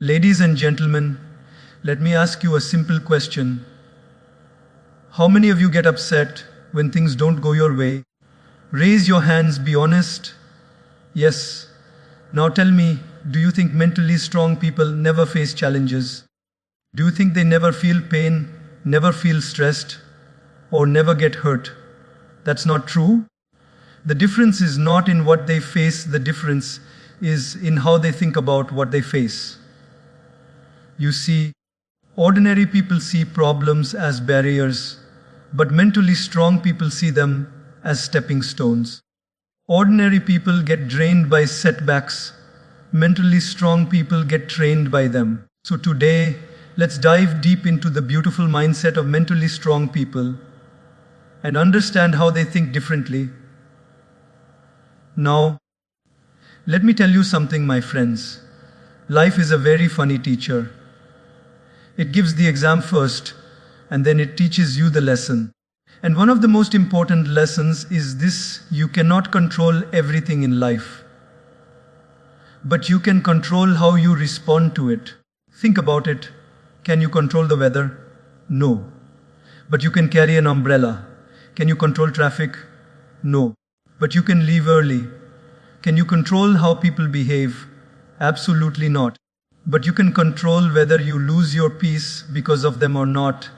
Ladies and gentlemen, let me ask you a simple question. How many of you get upset when things don't go your way? Raise your hands, be honest. Yes. Now tell me, do you think mentally strong people never face challenges? Do you think they never feel pain, never feel stressed, or never get hurt? That's not true. The difference is not in what they face, the difference is in how they think about what they face. You see, ordinary people see problems as barriers, but mentally strong people see them as stepping stones. Ordinary people get drained by setbacks. Mentally strong people get trained by them. So today, let's dive deep into the beautiful mindset of mentally strong people and understand how they think differently. Now, let me tell you something, my friends. Life is a very funny teacher. It gives the exam first, and then it teaches you the lesson. And one of the most important lessons is this: you cannot control everything in life. But you can control how you respond to it. Think about it. Can you control the weather? No. But you can carry an umbrella. Can you control traffic? No. But you can leave early. Can you control how people behave? Absolutely not. But you can control whether you lose your peace because of them or not.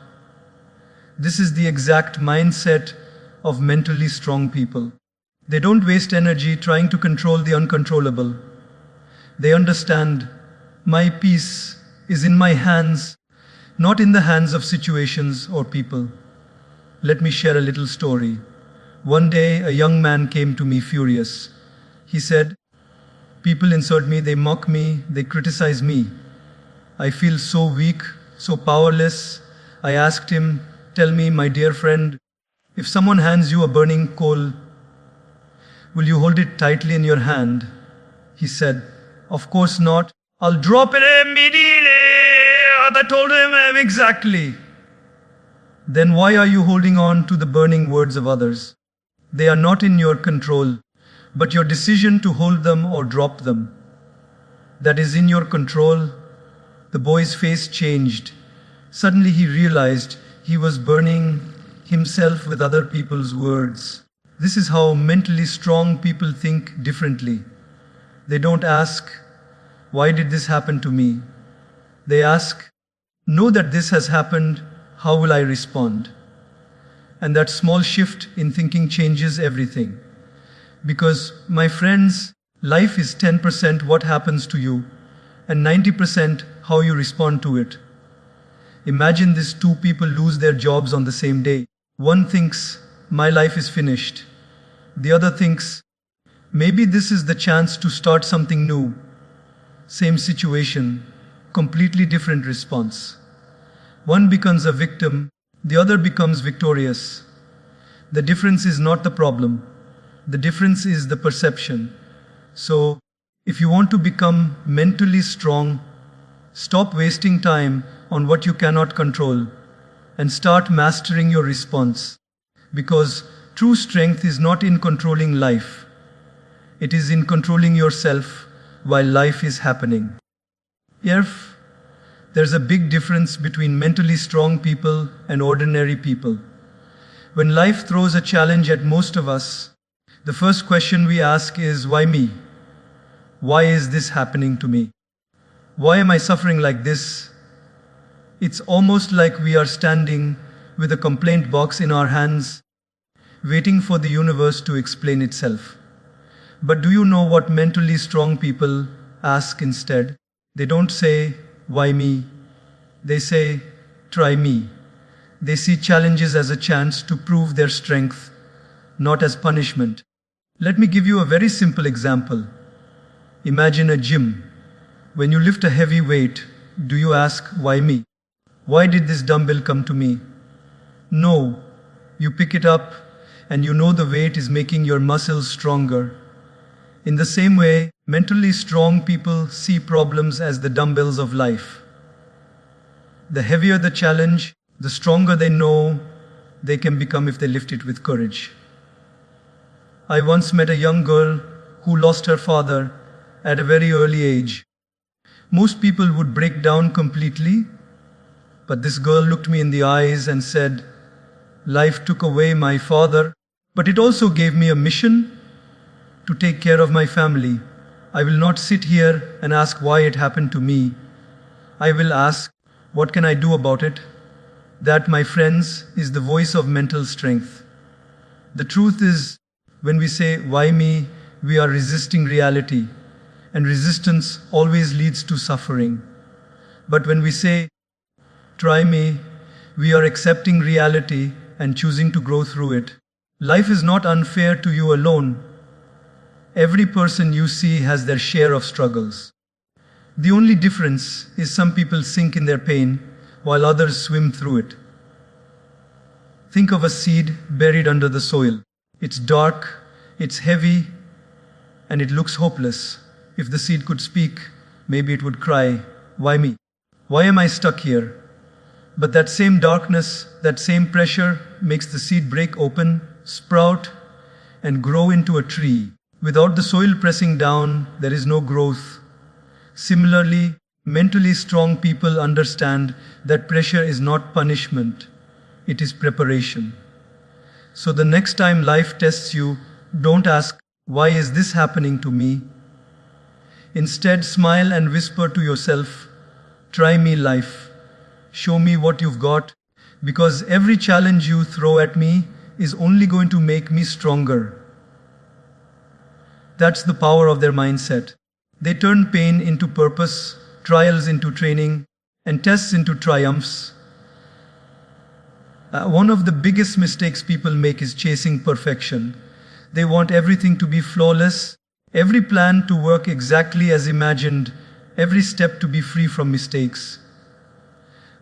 This is the exact mindset of mentally strong people. They don't waste energy trying to control the uncontrollable. They understand, my peace is in my hands, not in the hands of situations or people. Let me share a little story. One day, a young man came to me furious. He said, "People insult me, they mock me, they criticize me. I feel so weak, so powerless." I asked him, "Tell me, my dear friend, if someone hands you a burning coal, will you hold it tightly in your hand?" He said, "Of course not. I'll drop it immediately." I told him exactly. Then why are you holding on to the burning words of others? They are not in your control, but your decision to hold them or drop them, that is in your control. The boy's face changed. Suddenly he realized he was burning himself with other people's words. This is how mentally strong people think differently. They don't ask, "Why did this happen to me?" They ask, "Know that this has happened, how will I respond?" And that small shift in thinking changes everything. Because, my friends, life is 10% what happens to you and 90% how you respond to it. Imagine these two people lose their jobs on the same day. One thinks, "My life is finished." The other thinks, "Maybe this is the chance to start something new." Same situation, completely different response. One becomes a victim, the other becomes victorious. The difference is not the problem. The difference is the perception. So, if you want to become mentally strong, stop wasting time on what you cannot control and start mastering your response. Because true strength is not in controlling life. It is in controlling yourself while life is happening. Yes, there's a big difference between mentally strong people and ordinary people. When life throws a challenge at most of us, the first question we ask is, "Why me? Why is this happening to me? Why am I suffering like this?" It's almost like we are standing with a complaint box in our hands, waiting for the universe to explain itself. But do you know what mentally strong people ask instead? They don't say, "Why me?" They say, "Try me." They see challenges as a chance to prove their strength, not as punishment. Let me give you a very simple example. Imagine a gym. When you lift a heavy weight, do you ask, "Why me? Why did this dumbbell come to me?" No. You pick it up and you know the weight is making your muscles stronger. In the same way, mentally strong people see problems as the dumbbells of life. The heavier the challenge, the stronger they know they can become if they lift it with courage. I once met a young girl who lost her father at a very early age. Most people would break down completely, but this girl looked me in the eyes and said, "Life took away my father, but it also gave me a mission to take care of my family. I will not sit here and ask why it happened to me. I will ask, what can I do about it?" That, my friends, is the voice of mental strength. The truth is, when we say, "Why me?" we are resisting reality, and resistance always leads to suffering. But when we say, "Try me," we are accepting reality and choosing to grow through it. Life is not unfair to you alone. Every person you see has their share of struggles. The only difference is some people sink in their pain while others swim through it. Think of a seed buried under the soil. It's dark, it's heavy, and it looks hopeless. If the seed could speak, maybe it would cry, "Why me? Why am I stuck here?" But that same darkness, that same pressure makes the seed break open, sprout, and grow into a tree. Without the soil pressing down, there is no growth. Similarly, mentally strong people understand that pressure is not punishment, it is preparation. So the next time life tests you, don't ask, "Why is this happening to me?" Instead, smile and whisper to yourself, "Try me, life. Show me what you've got, because every challenge you throw at me is only going to make me stronger." That's the power of their mindset. They turn pain into purpose, trials into training, and tests into triumphs. One of the biggest mistakes people make is chasing perfection. They want everything to be flawless, every plan to work exactly as imagined, every step to be free from mistakes.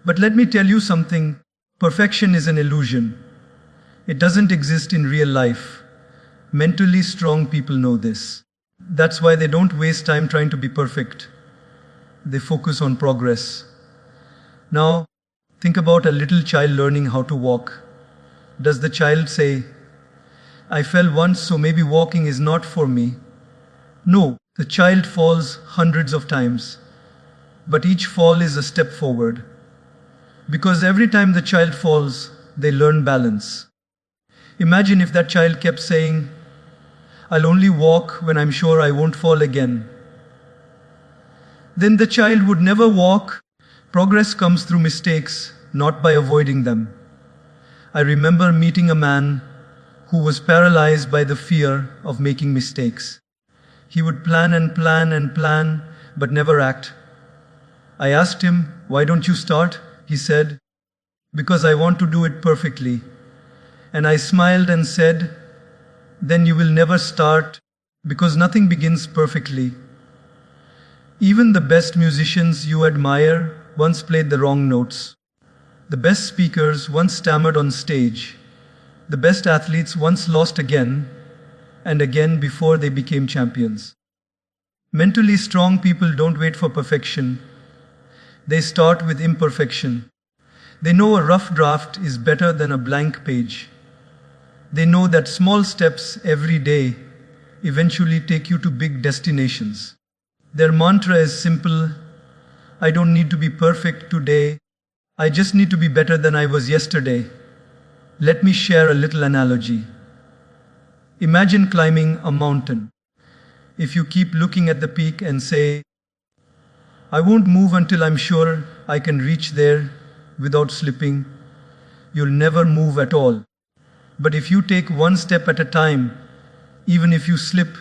But let me tell you something, perfection is an illusion. It doesn't exist in real life. Mentally strong people know this. That's why they don't waste time trying to be perfect. They focus on progress. Now, think about a little child learning how to walk. Does the child say, "I fell once, so maybe walking is not for me"? No, the child falls hundreds of times. But each fall is a step forward. Because every time the child falls, they learn balance. Imagine if that child kept saying, "I'll only walk when I'm sure I won't fall again." Then the child would never walk. Progress comes through mistakes, not by avoiding them. I remember meeting a man who was paralyzed by the fear of making mistakes. He would plan and plan and plan, but never act. I asked him, "Why don't you start?" He said, "Because I want to do it perfectly." And I smiled and said, "Then you will never start, because nothing begins perfectly." Even the best musicians you admire once played the wrong notes. The best speakers once stammered on stage. The best athletes once lost again and again before they became champions. Mentally strong people don't wait for perfection. They start with imperfection. They know a rough draft is better than a blank page. They know that small steps every day eventually take you to big destinations. Their mantra is simple: "I don't need to be perfect today. I just need to be better than I was yesterday." Let me share a little analogy. Imagine climbing a mountain. If you keep looking at the peak and say, "I won't move until I'm sure I can reach there without slipping," you'll never move at all. But if you take one step at a time, even if you slip,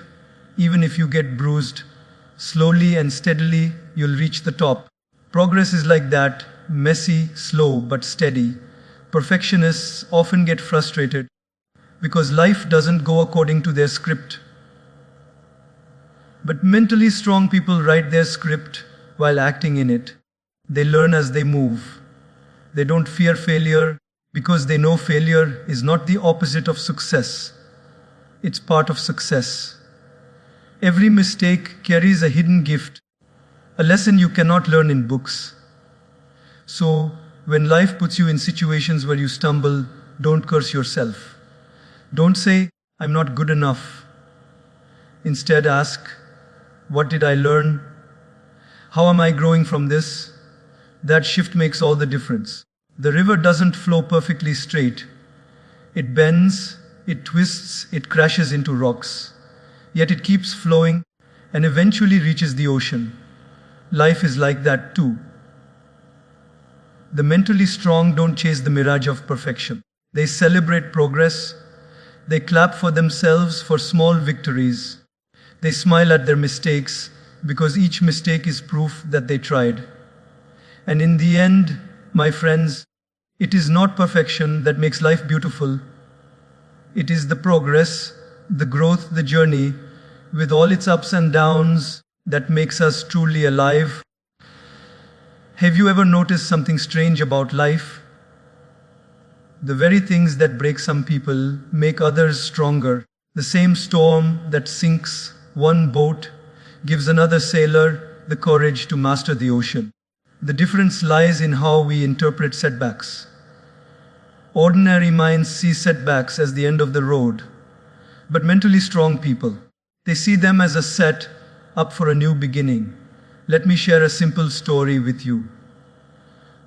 even if you get bruised, slowly and steadily you'll reach the top. Progress is like that, messy, slow, but steady. Perfectionists often get frustrated because life doesn't go according to their script. But mentally strong people write their script while acting in it. They learn as they move. They don't fear failure because they know failure is not the opposite of success. It's part of success. Every mistake carries a hidden gift, a lesson you cannot learn in books. So, when life puts you in situations where you stumble, don't curse yourself. Don't say, "I'm not good enough." Instead, ask, "What did I learn? How am I growing from this? That shift makes all the difference. The river doesn't flow perfectly straight. It bends, it twists, it crashes into rocks. Yet it keeps flowing and eventually reaches the ocean. Life is like that too. The mentally strong don't chase the mirage of perfection. They celebrate progress. They clap for themselves for small victories. They smile at their mistakes because each mistake is proof that they tried. And in the end, my friends, it is not perfection that makes life beautiful. It is the progress, the growth, the journey, with all its ups and downs, that makes us truly alive. Have you ever noticed something strange about life? The very things that break some people make others stronger. The same storm that sinks one boat gives another sailor the courage to master the ocean. The difference lies in how we interpret setbacks. Ordinary minds see setbacks as the end of the road, but mentally strong people, they see them as a set up for a new beginning. Let me share a simple story with you.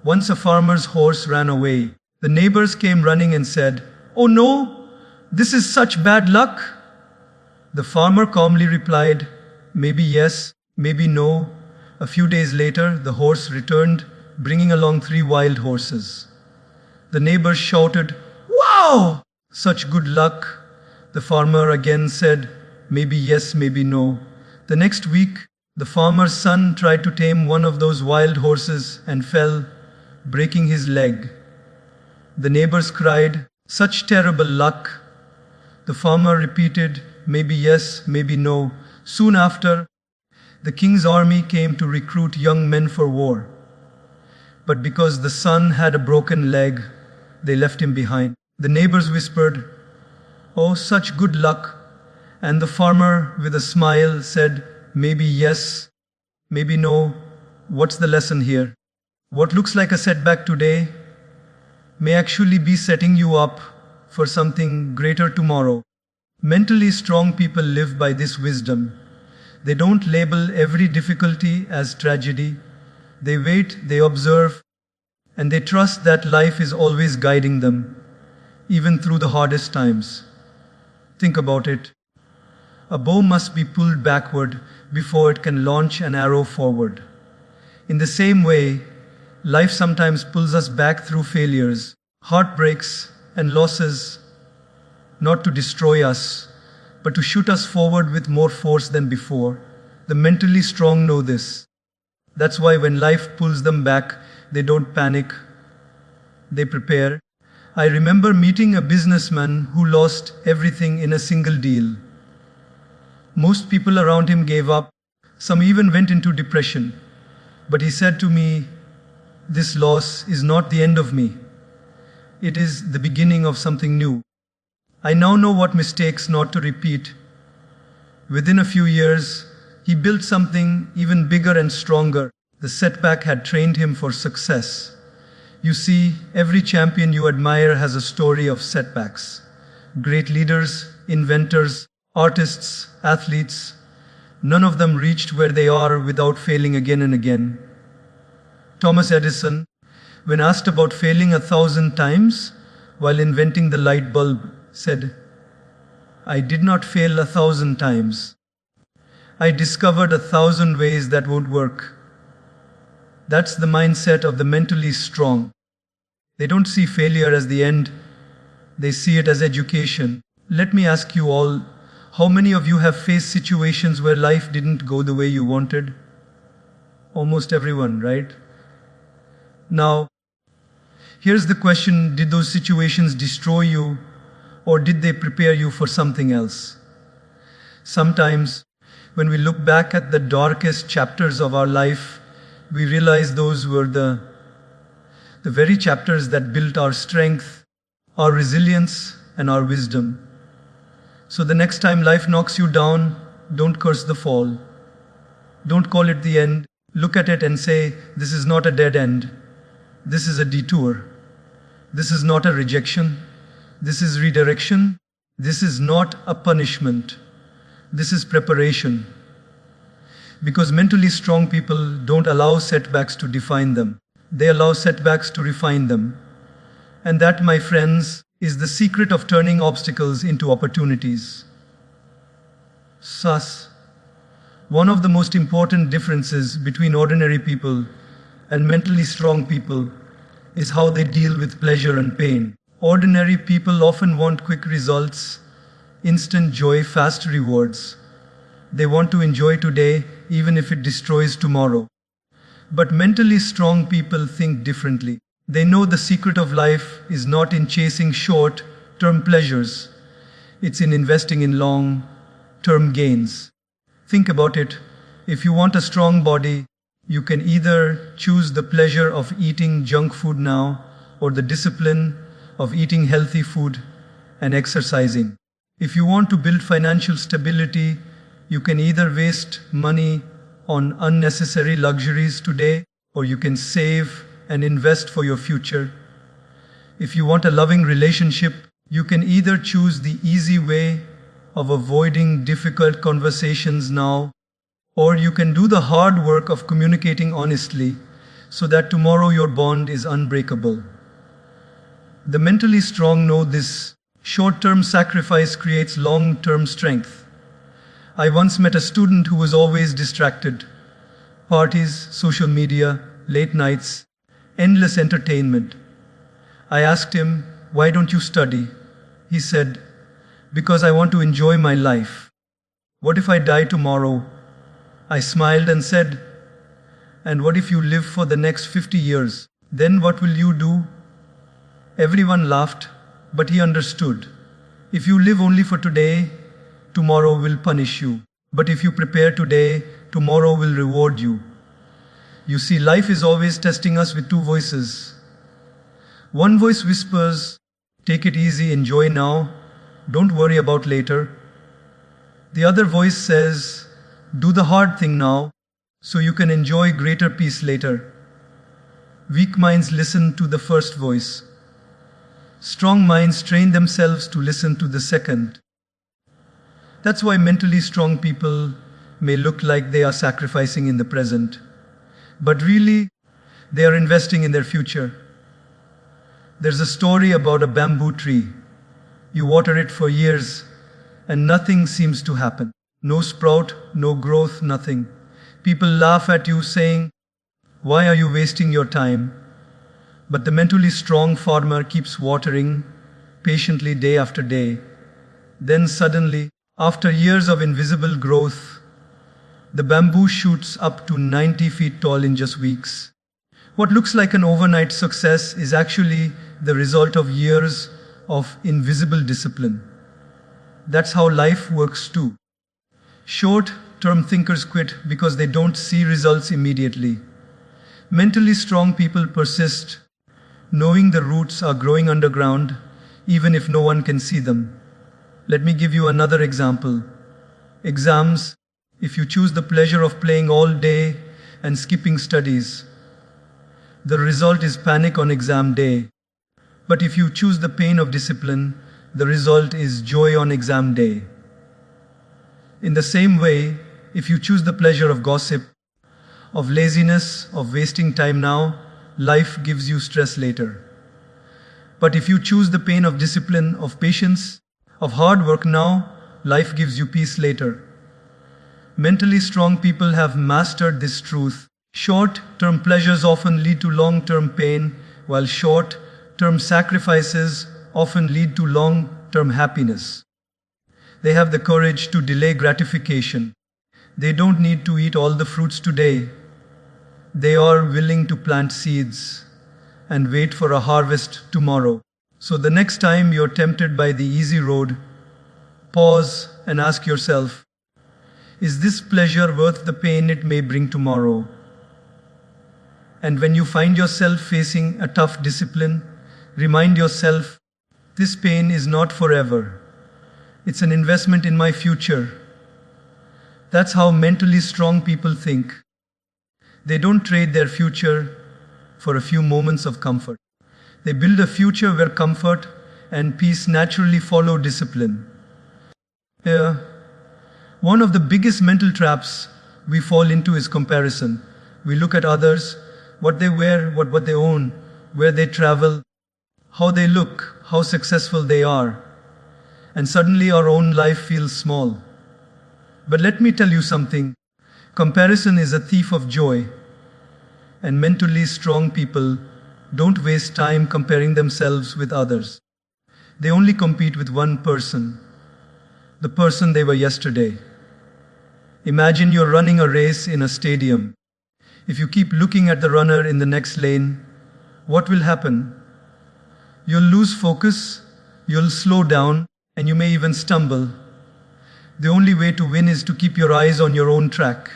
Once a farmer's horse ran away. The neighbors came running and said, "Oh no, this is such bad luck." The farmer calmly replied, "Maybe yes, maybe no." A few days later, the horse returned, bringing along 3 wild horses. The neighbors shouted, "Wow! Such good luck." The farmer again said, "Maybe yes, maybe no." The next week, the farmer's son tried to tame one of those wild horses and fell, breaking his leg. The neighbors cried, "Such terrible luck." The farmer repeated, "Maybe yes, maybe no." Soon after, the king's army came to recruit young men for war. But because the son had a broken leg, they left him behind. The neighbors whispered, "Oh, such good luck." And the farmer, with a smile, said, "Maybe yes, maybe no." What's the lesson here? What looks like a setback today may actually be setting you up for something greater tomorrow. Mentally strong people live by this wisdom. They don't label every difficulty as tragedy. They wait, they observe, and they trust that life is always guiding them, even through the hardest times. Think about it. A bow must be pulled backward before it can launch an arrow forward. In the same way, life sometimes pulls us back through failures, heartbreaks, and losses, not to destroy us, but to shoot us forward with more force than before. The mentally strong know this. That's why when life pulls them back, they don't panic. They prepare. I remember meeting a businessman who lost everything in a single deal. Most people around him gave up. Some even went into depression. But he said to me, "This loss is not the end of me. It is the beginning of something new. I now know what mistakes not to repeat." Within a few years, he built something even bigger and stronger. The setback had trained him for success. You see, every champion you admire has a story of setbacks. Great leaders, inventors, artists, athletes, none of them reached where they are without failing again and again. Thomas Edison, when asked about failing 1,000 times while inventing the light bulb, said, "I did not fail 1,000 times. I discovered 1,000 ways that won't work." That's the mindset of the mentally strong. They don't see failure as the end, they see it as education. Let me ask you all, how many of you have faced situations where life didn't go the way you wanted? Almost everyone, right? Now, here's the question, did those situations destroy you, or did they prepare you for something else? Sometimes, when we look back at the darkest chapters of our life, we realize those were the very chapters that built our strength, our resilience, and our wisdom. So the next time life knocks you down, don't curse the fall. Don't call it the end. Look at it and say, "This is not a dead end. This is a detour. This is not a rejection. This is redirection. This is not a punishment. This is preparation." Because mentally strong people don't allow setbacks to define them. They allow setbacks to refine them. And that, my friends, is the secret of turning obstacles into opportunities. Thus, one of the most important differences between ordinary people and mentally strong people is how they deal with pleasure and pain. Ordinary people often want quick results, instant joy, fast rewards. They want to enjoy today even if it destroys tomorrow. But mentally strong people think differently. They know the secret of life is not in chasing short-term pleasures. It's in investing in long-term gains. Think about it. If you want a strong body, you can either choose the pleasure of eating junk food now or the discipline of eating healthy food and exercising. If you want to build financial stability, you can either waste money on unnecessary luxuries today, or you can save and invest for your future. If you want a loving relationship, you can either choose the easy way of avoiding difficult conversations now, or you can do the hard work of communicating honestly so that tomorrow your bond is unbreakable. The mentally strong know this. Short-term sacrifice creates long-term strength. I once met a student who was always distracted. Parties, social media, late nights, endless entertainment. I asked him, "Why don't you study?" He said, "Because I want to enjoy my life." "What if I die tomorrow?" I smiled and said, "And what if you live for the next 50 years? Then what will you do?" Everyone laughed, but he understood. If you live only for today, tomorrow will punish you. But if you prepare today, tomorrow will reward you. You see, life is always testing us with two voices. One voice whispers, "Take it easy, enjoy now, don't worry about later." The other voice says, "Do the hard thing now, so you can enjoy greater peace later." Weak minds listen to the first voice. Strong minds train themselves to listen to the second. That's why mentally strong people may look like they are sacrificing in the present, but really, they are investing in their future. There's a story about a bamboo tree. You water it for years, and nothing seems to happen. No sprout, no growth, nothing. People laugh at you saying, "Why are you wasting your time?" But the mentally strong farmer keeps watering patiently day after day. Then suddenly, after years of invisible growth, the bamboo shoots up to 90 feet tall in just weeks. What looks like an overnight success is actually the result of years of invisible discipline. That's how life works too. Short-term thinkers quit because they don't see results immediately. Mentally strong people persist, knowing the roots are growing underground, even if no one can see them. Let me give you another example. Exams. If you choose the pleasure of playing all day and skipping studies, the result is panic on exam day. But if you choose the pain of discipline, the result is joy on exam day. In the same way, if you choose the pleasure of gossip, of laziness, of wasting time now, life gives you stress later. But if you choose the pain of discipline, of patience, of hard work now, life gives you peace later. Mentally strong people have mastered this truth. Short-term pleasures often lead to long-term pain, while short-term sacrifices often lead to long-term happiness. They have the courage to delay gratification. They don't need to eat all the fruits today. They are willing to plant seeds and wait for a harvest tomorrow. So the next time you're tempted by the easy road, pause and ask yourself, is this pleasure worth the pain it may bring tomorrow? And when you find yourself facing a tough discipline, remind yourself, this pain is not forever. It's an investment in my future. That's how mentally strong people think. They don't trade their future for a few moments of comfort. They build a future where comfort and peace naturally follow discipline. One of the biggest mental traps we fall into is comparison. We look at others, what they wear, what they own, where they travel, how they look, how successful they are, and suddenly our own life feels small. But let me tell you something. Comparison is a thief of joy, and mentally strong people don't waste time comparing themselves with others. They only compete with one person, the person they were yesterday. Imagine you're running a race in a stadium. If you keep looking at the runner in the next lane, what will happen? You'll lose focus, you'll slow down, and you may even stumble. The only way to win is to keep your eyes on your own track.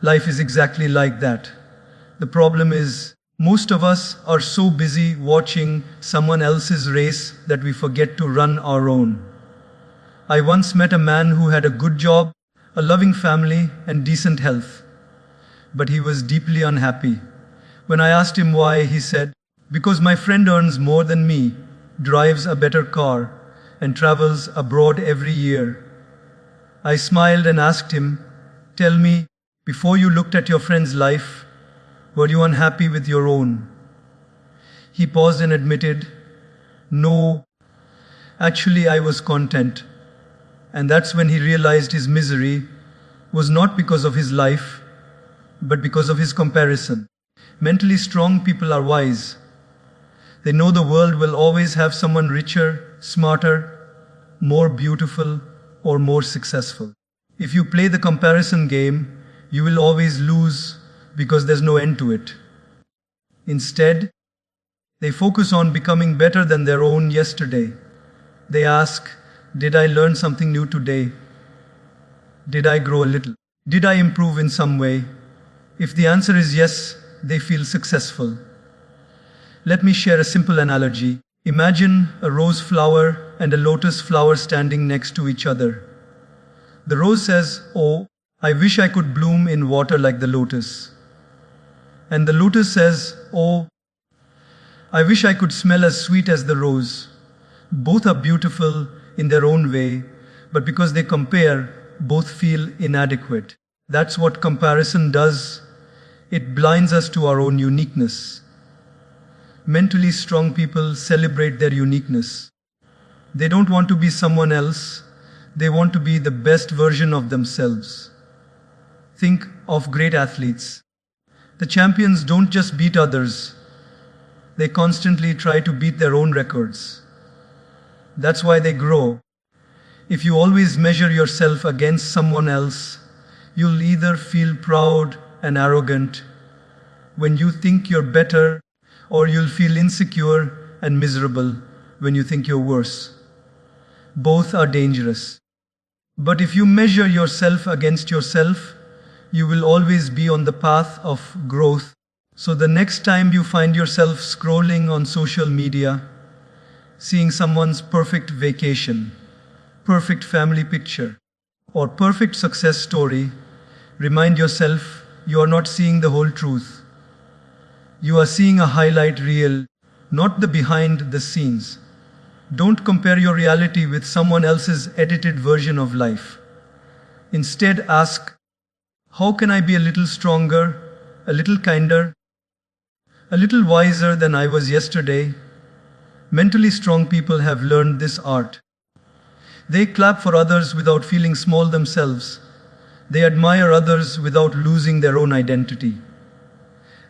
Life is exactly like that. The problem is, most of us are so busy watching someone else's race that we forget to run our own. I once met a man who had a good job, a loving family, and decent health. But he was deeply unhappy. When I asked him why, he said, "Because my friend earns more than me, drives a better car, and travels abroad every year." I smiled and asked him, "Tell me, before you looked at your friend's life, were you unhappy with your own?" He paused and admitted, "No, actually I was content." And that's when he realized his misery was not because of his life, but because of his comparison. Mentally strong people are wise. They know the world will always have someone richer, smarter, more beautiful, or more successful. If you play the comparison game, you will always lose because there's no end to it. Instead, they focus on becoming better than their own yesterday. They ask, "Did I learn something new today? Did I grow a little? Did I improve in some way?" If the answer is yes, they feel successful. Let me share a simple analogy. Imagine a rose flower and a lotus flower standing next to each other. The rose says, "Oh, I wish I could bloom in water like the lotus." And the lotus says, "Oh, I wish I could smell as sweet as the rose." Both are beautiful in their own way, but because they compare, both feel inadequate. That's what comparison does. It blinds us to our own uniqueness. Mentally strong people celebrate their uniqueness. They don't want to be someone else. They want to be the best version of themselves. Think of great athletes. The champions don't just beat others. They constantly try to beat their own records. That's why they grow. If you always measure yourself against someone else, you'll either feel proud and arrogant when you think you're better, or you'll feel insecure and miserable when you think you're worse. Both are dangerous. But if you measure yourself against yourself, you will always be on the path of growth. So the next time you find yourself scrolling on social media, seeing someone's perfect vacation, perfect family picture, or perfect success story, remind yourself you are not seeing the whole truth. You are seeing a highlight reel, not the behind the scenes. Don't compare your reality with someone else's edited version of life. Instead, ask, how can I be a little stronger, a little kinder, a little wiser than I was yesterday? Mentally strong people have learned this art. They clap for others without feeling small themselves. They admire others without losing their own identity.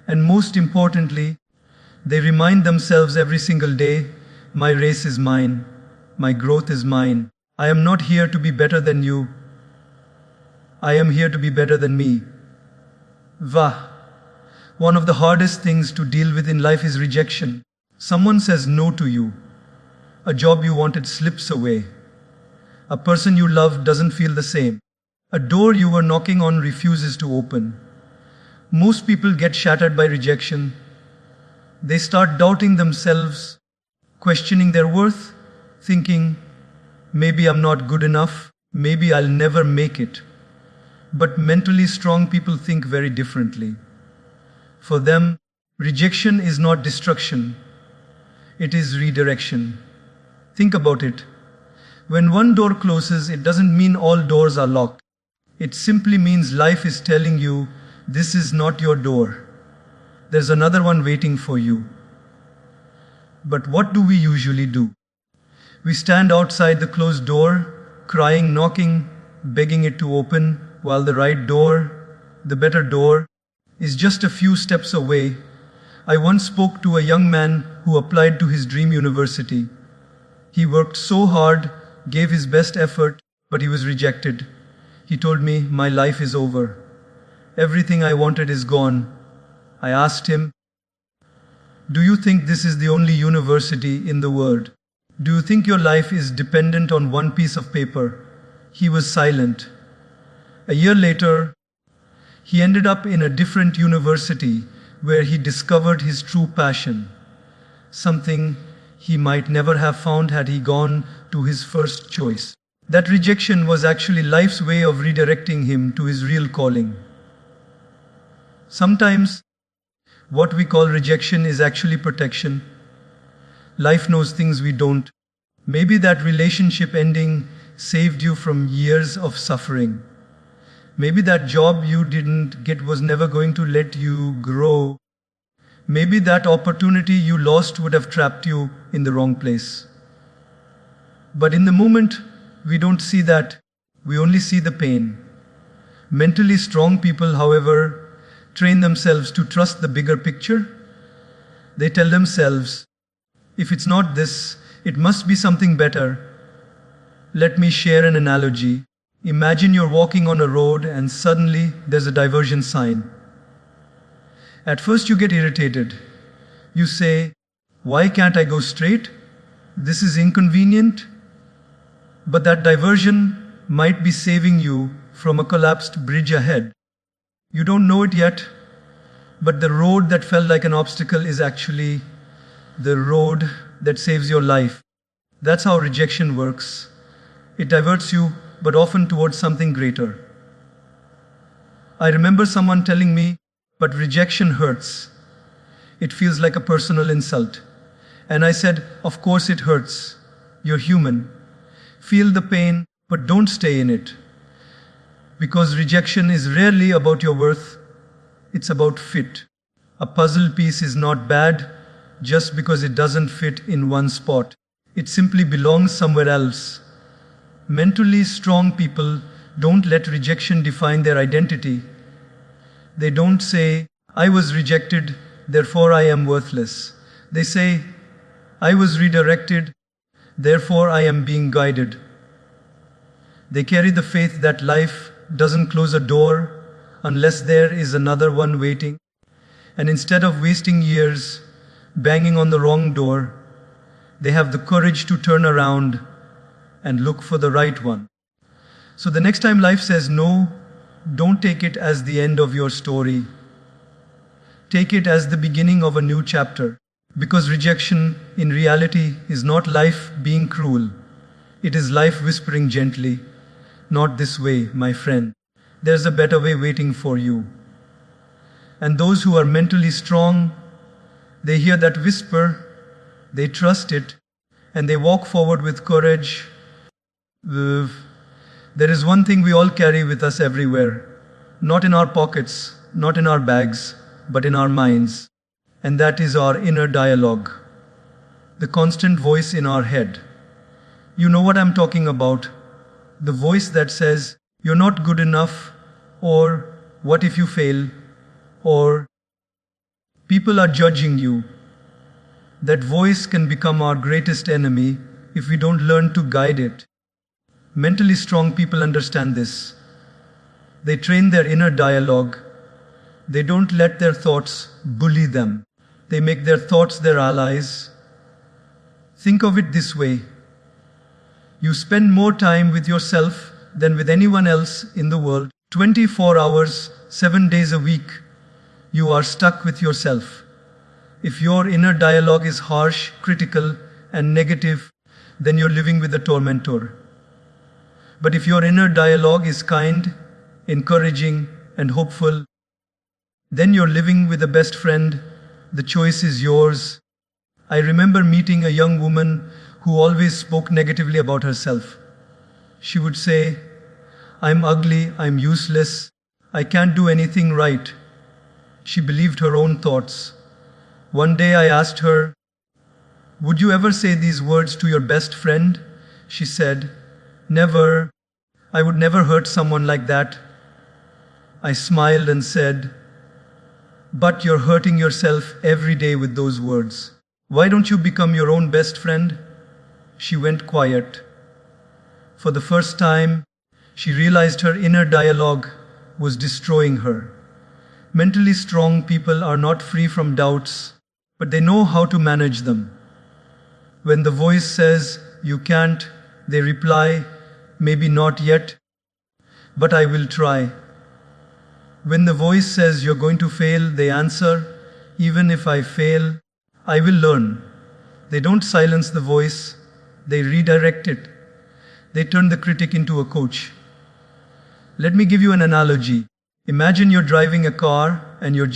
And most importantly, they remind themselves every single day, my race is mine, my growth is mine. I am not here to be better than you. I am here to be better than me. Vah! One of the hardest things to deal with in life is rejection. Someone says no to you. A job you wanted slips away. A person you love doesn't feel the same. A door you were knocking on refuses to open. Most people get shattered by rejection. They start doubting themselves, questioning their worth, thinking, maybe I'm not good enough, maybe I'll never make it. But mentally strong people think very differently. For them, rejection is not destruction, it is redirection. Think about it. When one door closes, it doesn't mean all doors are locked. It simply means life is telling you, this is not your door. There's another one waiting for you. But what do we usually do? We stand outside the closed door, crying, knocking, begging it to open, while the right door, the better door, is just a few steps away. I once spoke to a young man who applied to his dream university. He worked so hard, gave his best effort, but he was rejected. He told me, my life is over. Everything I wanted is gone. I asked him, do you think this is the only university in the world? Do you think your life is dependent on one piece of paper? He was silent. A year later, he ended up in a different university where he discovered his true passion, something he might never have found had he gone to his first choice. That rejection was actually life's way of redirecting him to his real calling. Sometimes, what we call rejection is actually protection. Life knows things we don't. Maybe that relationship ending saved you from years of suffering. Maybe that job you didn't get was never going to let you grow. Maybe that opportunity you lost would have trapped you in the wrong place. But in the moment, we don't see that. We only see the pain. Mentally strong people, however, train themselves to trust the bigger picture. They tell themselves, if it's not this, it must be something better. Let me share an analogy. Imagine you're walking on a road and suddenly there's a diversion sign. At first you get irritated. You say, why can't I go straight? This is inconvenient. But that diversion might be saving you from a collapsed bridge ahead. You don't know it yet, but the road that felt like an obstacle is actually the road that saves your life. That's how rejection works. It diverts you, but often towards something greater. I remember someone telling me, but rejection hurts. It feels like a personal insult. And I said, of course it hurts. You're human. Feel the pain, but don't stay in it. Because rejection is rarely about your worth, it's about fit. A puzzle piece is not bad just because it doesn't fit in one spot. It simply belongs somewhere else. Mentally strong people don't let rejection define their identity. They don't say, I was rejected, therefore I am worthless. They say, I was redirected, therefore I am being guided. They carry the faith that life doesn't close a door unless there is another one waiting. And instead of wasting years banging on the wrong door, they have the courage to turn around and look for the right one. So the next time life says no, don't take it as the end of your story. Take it as the beginning of a new chapter. Because rejection, in reality, is not life being cruel. It is life whispering gently, not this way, my friend. There's a better way waiting for you. And those who are mentally strong, they hear that whisper, they trust it, and they walk forward with courage. There is one thing we all carry with us everywhere, not in our pockets, not in our bags, but in our minds. And that is our inner dialogue, the constant voice in our head. You know what I'm talking about. The voice that says, you're not good enough, or what if you fail, or people are judging you. That voice can become our greatest enemy if we don't learn to guide it. Mentally strong people understand this. They train their inner dialogue. They don't let their thoughts bully them. They make their thoughts their allies. Think of it this way. You spend more time with yourself than with anyone else in the world. 24 hours, 7 days a week, you are stuck with yourself. If your inner dialogue is harsh, critical, and negative, then you're living with a tormentor. But if your inner dialogue is kind, encouraging, and hopeful, then you're living with a best friend. The choice is yours. I remember meeting a young woman who always spoke negatively about herself. She would say, I'm ugly, I'm useless, I can't do anything right. She believed her own thoughts. One day I asked her, "Would you ever say these words to your best friend?" She said, "Never. I would never hurt someone like that." I smiled and said, "But you're hurting yourself every day with those words. Why don't you become your own best friend?" She went quiet. For the first time, she realized her inner dialogue was destroying her. Mentally strong people are not free from doubts, but they know how to manage them. When the voice says, "You can't," they reply, "Maybe not yet, but I will try." When the voice says, "You're going to fail," they answer, "Even if I fail, I will learn." They don't silence the voice, they redirect it. They turn the critic into a coach. Let me give you an analogy. Imagine you're driving a car and your